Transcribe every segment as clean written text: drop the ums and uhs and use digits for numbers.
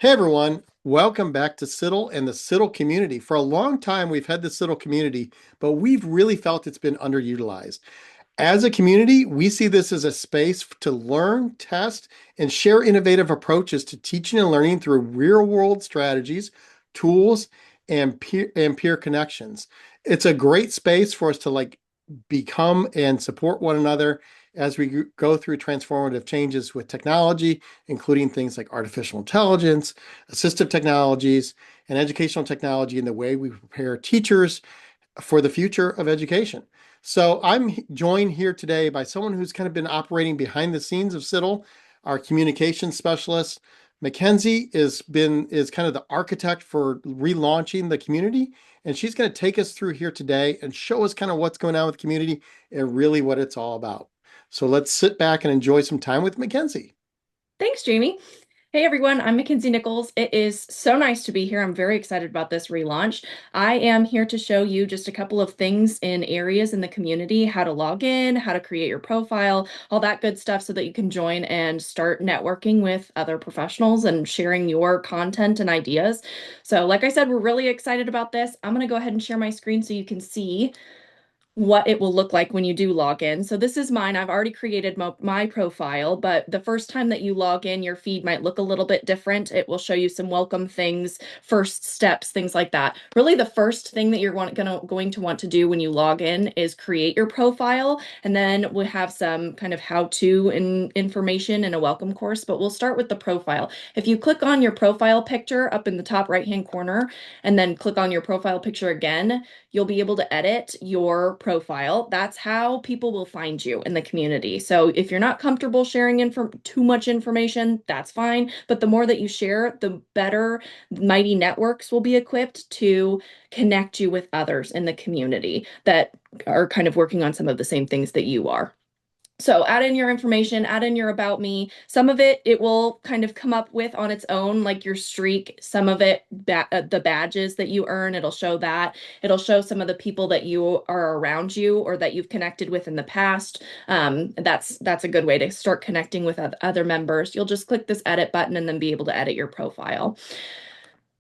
Hey everyone, welcome back to CIDDL and the CIDDL community. For a long time, we've had the CIDDL community, but we've really felt it's been underutilized. As a community, we see this as a space to learn, test, and share innovative approaches to teaching and learning through real-world strategies, tools, and peer connections. It's a great space for us to become and support one another as we go through transformative changes with technology, including things like artificial intelligence, assistive technologies, and educational technology in the way we prepare teachers for the future of education. So I'm joined here today by someone who's kind of been operating behind the scenes of CIDDL, our communications specialist. Mackenzie is kind of the architect for relaunching the community, and she's going to take us through here today and show us kind of what's going on with the community and really what it's all about. So let's sit back and enjoy some time with Mackenzie. Thanks, Jamie. Hey everyone, I'm Mackenzie Nichols. It is so nice to be here. I'm very excited about this relaunch. I am here to show you just a couple of things in areas in the community, how to log in, how to create your profile, all that good stuff so that you can join and start networking with other professionals and sharing your content and ideas. So like I said, we're really excited about this. I'm going to go ahead and share my screen so you can see what it will look like when you do log in. So this is mine. I've already created my profile, but the first time that you log in, your feed might look a little bit different. It will show you some welcome things, first steps, things like that. Really, the first thing that you're going to want to do when you log in is create your profile, and then we'll have some kind of how-to information and a welcome course, but we'll start with the profile. If you click on your profile picture up in the top right-hand corner, and then click on your profile picture again, you'll be able to edit your profile. That's how people will find you in the community. So if you're not comfortable sharing too much information, that's fine. But the more that you share, the better Mighty Networks will be equipped to connect you with others in the community that are kind of working on some of the same things that you are. So add in your information, add in your about me. Some of it will kind of come up with on its own, like your streak. Some of it, the badges that you earn, it'll show that. It'll show some of the people that you are around you or that you've connected with in the past. That's a good way to start connecting with other members. You'll just click this edit button and then be able to edit your profile.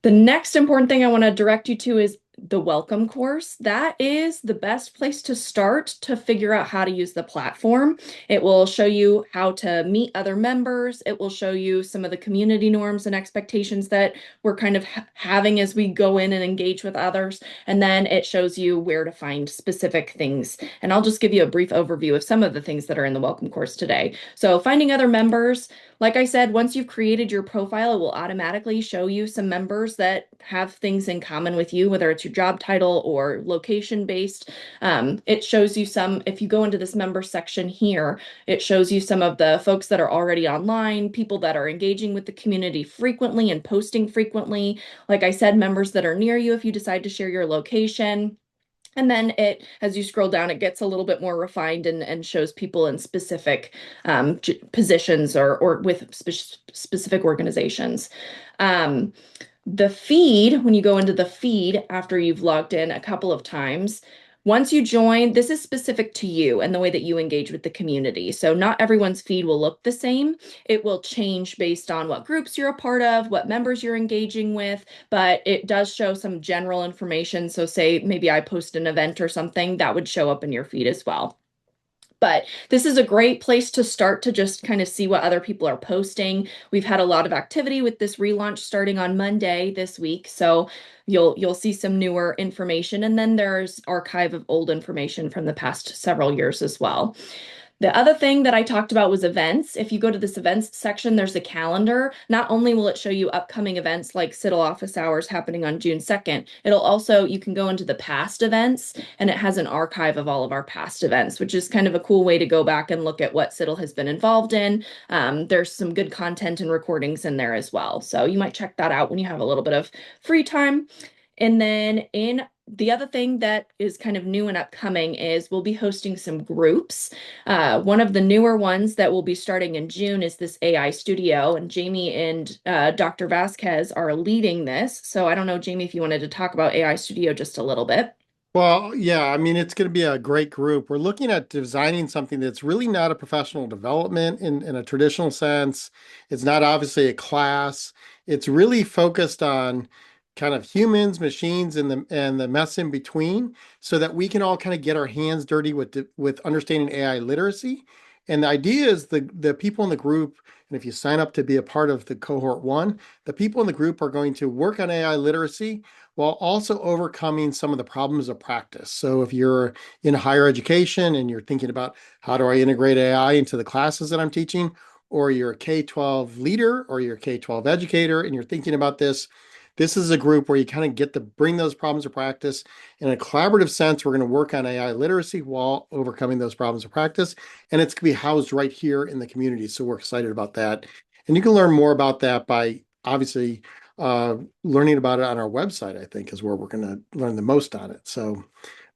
The next important thing I want to direct you to is the welcome course. That is the best place to start to figure out how to use the platform. It will show you how to meet other members. It will show you some of the community norms and expectations that we're kind of having as we go in and engage with others. And then it shows you where to find specific things. And I'll just give you a brief overview of some of the things that are in the welcome course today. So finding other members. Like I said, once you've created your profile, it will automatically show you some members that have things in common with you, whether it's your job title or location based. It shows you some, if you go into this member section here, it shows you some of the folks that are already online, people that are engaging with the community frequently and posting frequently. Like I said, members that are near you if you decide to share your location. And then as you scroll down, it gets a little bit more refined and shows people in specific positions or with specific organizations. The feed, when you go into the feed after you've logged in a couple of times, once you join, this is specific to you and the way that you engage with the community. So not everyone's feed will look the same. It will change based on what groups you're a part of, what members you're engaging with, but it does show some general information. So say maybe I post an event or something, that would show up in your feed as well. But this is a great place to start to just kind of see what other people are posting. We've had a lot of activity with this relaunch starting on Monday this week. So you'll see some newer information. And then there's archive of old information from the past several years as well. The other thing that I talked about was events. If you go to this events section, there's a calendar. Not only will it show you upcoming events like CIDDL office hours happening on June 2nd, it'll also, you can go into the past events and it has an archive of all of our past events, which is kind of a cool way to go back and look at what CIDDL has been involved in. There's some good content and recordings in there as well. So you might check that out when you have a little bit of free time. And then in the other thing that is kind of new and upcoming is we'll be hosting some groups. One of the newer ones that will be starting in June is this AI studio, and Jamie and Dr. Vasquez are leading this. So I don't know, Jamie, if you wanted to talk about AI studio just a little bit. Well, yeah, I mean, it's going to be a great group. We're looking at designing something that's really not a professional development in a traditional sense. It's not obviously a class. It's really focused on kind of humans, machines, and the mess in between, so that we can all kind of get our hands dirty with understanding AI literacy. And the idea is the people in the group, and if you sign up to be a part of the cohort one, the people in the group are going to work on AI literacy while also overcoming some of the problems of practice. So if you're in higher education and you're thinking about how do I integrate AI into the classes that I'm teaching, or you're a K-12 leader or you're a K-12 educator and you're thinking about this, this is a group where you kind of get to bring those problems of practice in a collaborative sense. We're going to work on AI literacy while overcoming those problems of practice, and it's going to be housed right here in the community. So we're excited about that. And you can learn more about that by obviously learning about it on our website, I think, is where we're going to learn the most on it. So,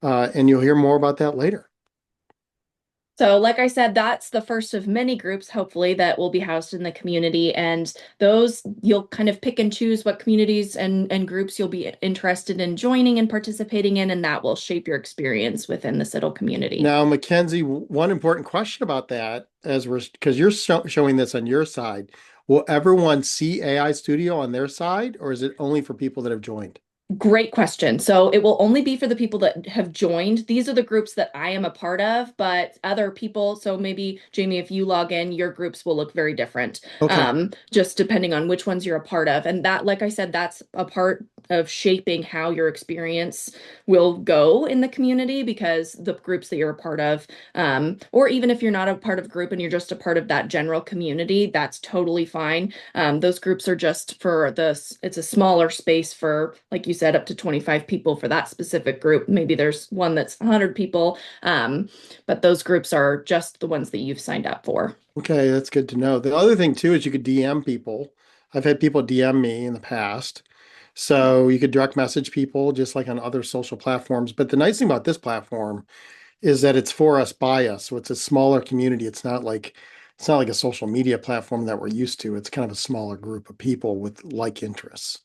and you'll hear more about that later. So, like I said, that's the first of many groups, hopefully, that will be housed in the community. And those you'll kind of pick and choose what communities and groups you'll be interested in joining and participating in, and that will shape your experience within the CIDDL community. Now, Mackenzie, one important question about that, as we're because you're showing this on your side, will everyone see AI Studio on their side, or is it only for people that have joined? Great question. So it will only be for the people that have joined. These are the groups that I am a part of, but other people, so maybe Jamie, if you log in, your groups will look very different, Okay. just depending on which ones you're a part of. And that, like I said, that's a part of shaping how your experience will go in the community because the groups that you're a part of, or even if you're not a part of a group and you're just a part of that general community, that's totally fine. Those groups are just for it's a smaller space for, like you said, up to 25 people for that specific group. Maybe there's one that's 100 people, but those groups are just the ones that you've signed up for. Okay, that's good to know. The other thing too is you could DM people. I've had people DM me in the past. So you could direct message people just like on other social platforms. But the nice thing about this platform is that it's for us by us. So it's a smaller community. It's not like a social media platform that we're used to. It's kind of a smaller group of people with like interests.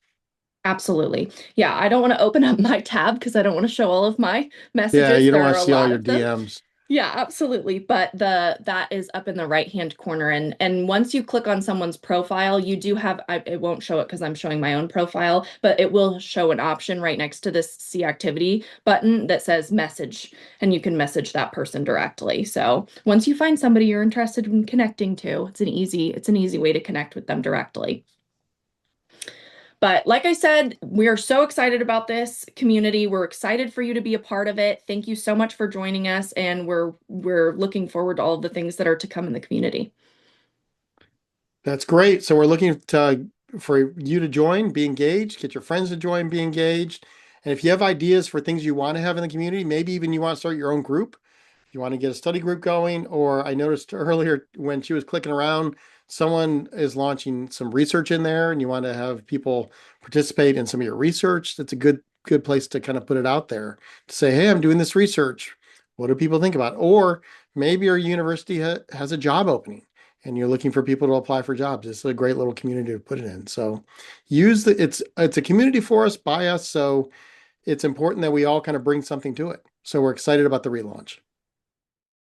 Absolutely. Yeah, I don't want to open up my tab because I don't want to show all of my Yeah, messages. you don't There want are to a see all lot your of them. DMs. Yeah, absolutely. But the that is up in the right-hand corner, and once you click on someone's profile, you do have it won't show it because I'm showing my own profile, but it will show an option right next to this see activity button that says message, and you can message that person directly. So once you find somebody you're interested in connecting to, it's an easy way to connect with them directly. But like I said, we are so excited about this community. We're excited for you to be a part of it. Thank you so much for joining us, and we're looking forward to all of the things that are to come in the community. That's great. So we're looking for you to join, be engaged, get your friends to join, be engaged. And if you have ideas for things you want to have in the community, maybe even you want to start your own group, you want to get a study group going, or I noticed earlier when she was clicking around, someone is launching some research in there and you want to have people participate in some of your research. That's a good place to kind of put it out there to say, hey, I'm doing this research. What do people think about it? Or maybe your university has a job opening and you're looking for people to apply for jobs. It's a great little community to put it in. So it's a community for us by us. So it's important that we all kind of bring something to it. So we're excited about the relaunch.